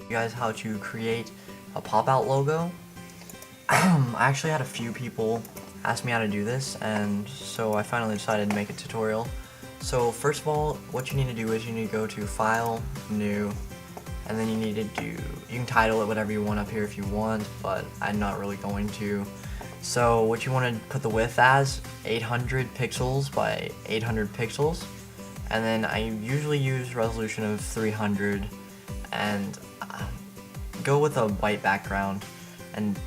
you guys how to create a pop-out logo. I actually had a few people ask me how to do this, and so I finally decided to make a tutorial. So first of all, what you need to do is you need to go to File, New, and then you need to you can title it whatever you want up here if you want, but I'm not really going to. So what you want to put the width as, 800 pixels by 800 pixels, and then I usually use resolution of 300, and go with a white background. And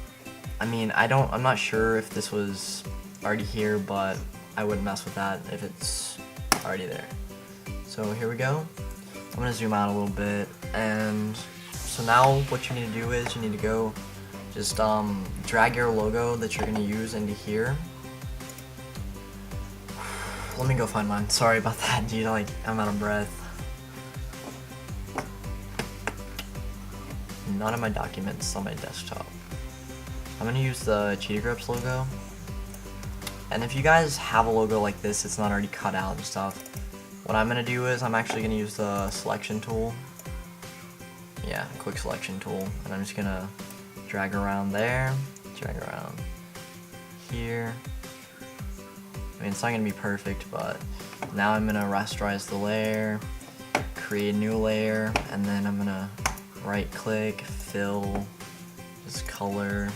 I mean, I'm not sure if this was already here, but I wouldn't mess with that if it's already there. So here we go. I'm gonna zoom out a little bit, and so now what you need to do is you need to go just drag your logo that you're gonna use into here. Let me go find mine. Sorry about that, dude. Like, I'm out of breath. None of my documents on my desktop. I'm gonna use the Cheetah Grips logo. And if you guys have a logo like this, it's not already cut out and stuff, what I'm gonna do is I'm actually gonna use the selection tool. Yeah, quick selection tool. And I'm just gonna drag around there, drag around here. I mean, it's not gonna be perfect, but now I'm gonna rasterize the layer, create a new layer, and then I'm gonna right click, fill, just color.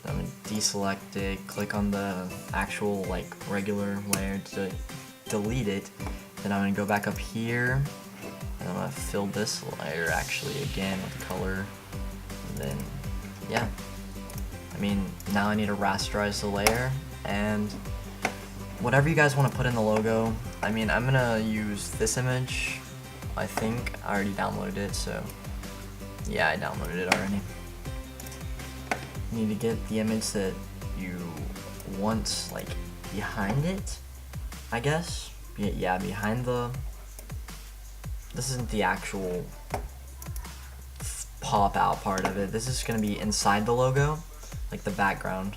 I'm gonna deselect it, click on the actual like regular layer to delete it. Then I'm gonna go back up here, and I'm gonna fill this layer actually again with color. And then, yeah. I mean, now I need to rasterize the layer, and whatever you guys want to put in the logo. I mean, I'm gonna use this image. I think I already downloaded it, so yeah, I downloaded it already. You need to get the image that you want, like, behind it, I guess. Yeah, behind the... This isn't the actual pop-out part of it. This is going to be inside the logo, like the background.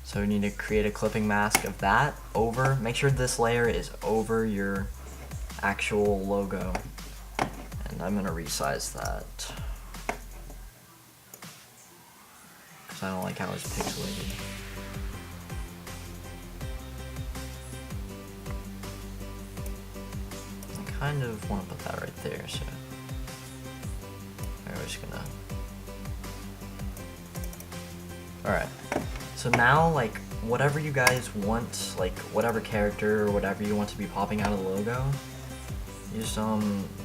So you need to create a clipping mask of that over. Make sure this layer is over your actual logo. And I'm going to resize that, because I don't like how it's pixelated. I kind of want to put that right there, so we're just gonna... Alright, so now, like, whatever you guys want, like, whatever character or whatever you want to be popping out of the logo, you just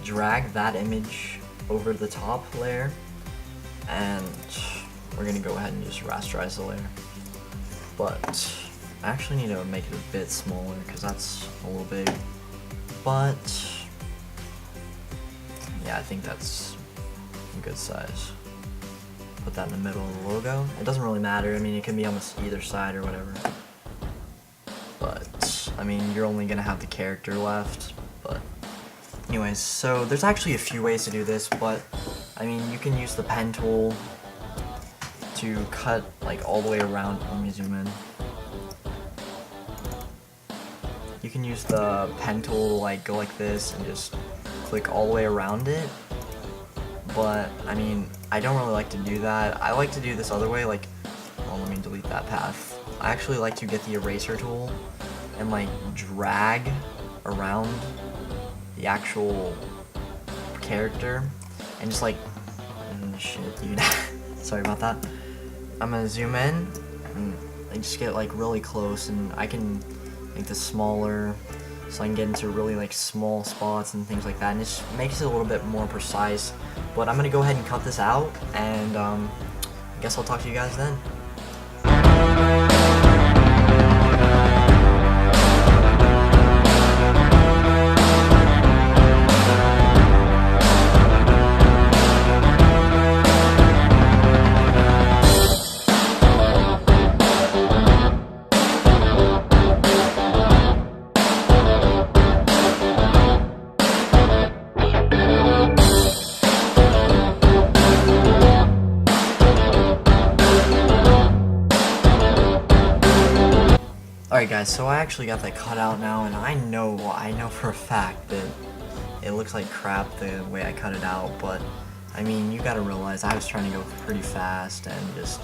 drag that image over the top layer, and we're gonna go ahead and just rasterize the layer. But I actually need to make it a bit smaller because that's a little big. But yeah, I think that's a good size. Put that in the middle of the logo. It doesn't really matter. I mean, it can be on either side or whatever. But I mean, you're only gonna have the character left. But anyways, so there's actually a few ways to do this, but I mean, you can use the pen tool to cut like all the way around. Let me zoom in. You can use the pen tool to like go like this and just click all the way around it. But I mean, I don't really like to do that. I like to do this other way, like, well, let me delete that path. I actually like to get the eraser tool and like drag around the actual character and just like, shit, dude. Sorry about that. I'm gonna zoom in and I just get like really close, and I can make this smaller so I can get into really like small spots and things like that, and it just makes it a little bit more precise. But I'm gonna go ahead and cut this out, and I guess I'll talk to you guys then. Alright guys, so I actually got that cut out now, and I know for a fact that it looks like crap the way I cut it out, but I mean, you gotta realize I was trying to go pretty fast and just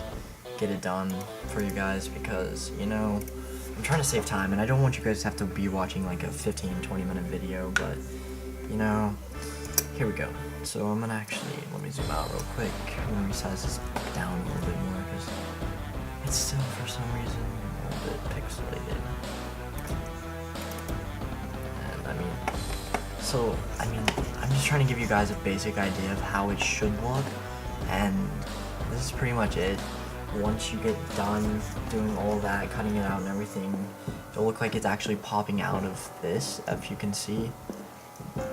get it done for you guys because, you know, I'm trying to save time and I don't want you guys to have to be watching like a 15-20 minute video, but, you know, here we go. So I'm gonna actually, let me zoom out real quick. I'm gonna resize this down a little bit more because it's still, for some reason, a little bit pixelated. And I mean, so, I mean, I'm just trying to give you guys a basic idea of how it should look, and this is pretty much it. Once you get done doing all that, cutting it out and everything, it'll look like it's actually popping out of this, if you can see.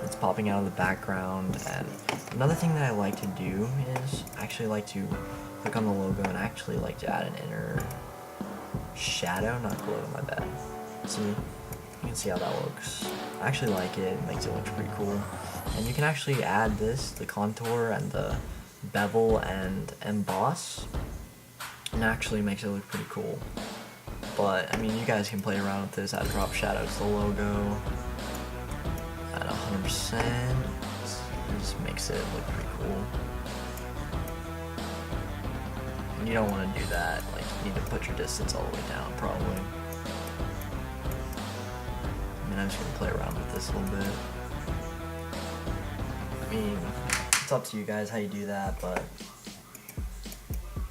It's popping out of the background, and another thing that I like to do is I actually like to click on the logo and actually like to add an inner shadow, not glow, my bad. See? You can see how that looks. I actually like it. It makes it look pretty cool. And you can actually add this, the contour and the bevel and emboss, and actually makes it look pretty cool. But, I mean, you guys can play around with this. Add drop shadows to the logo at 100%. It just makes it look pretty cool. And you don't want to do that. Like, you need to put your distance all the way down, probably. I'm just gonna play around with this a little bit. I mean, it's up to you guys how you do that, but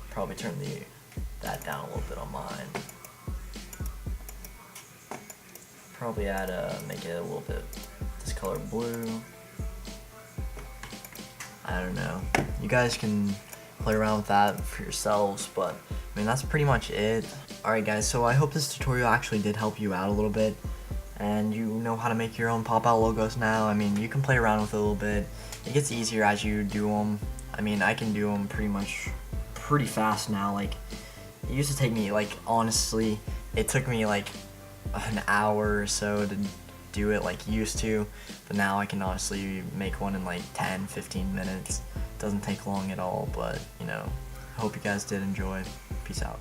probably turn that down a little bit on mine. Probably make it a little bit this color blue. I don't know. You guys can play around with that for yourselves, but I mean that's pretty much it. Alright guys, so I hope this tutorial actually did help you out a little bit. And you know how to make your own pop-out logos now. I mean, you can play around with it a little bit. It gets easier as you do them. I mean, I can do them pretty fast now. Like, it used to take me, like, honestly, it took me, like, an hour or so to do it like used to. But now I can honestly make one in, like, 10-15 minutes. It doesn't take long at all, but, you know, I hope you guys did enjoy. Peace out.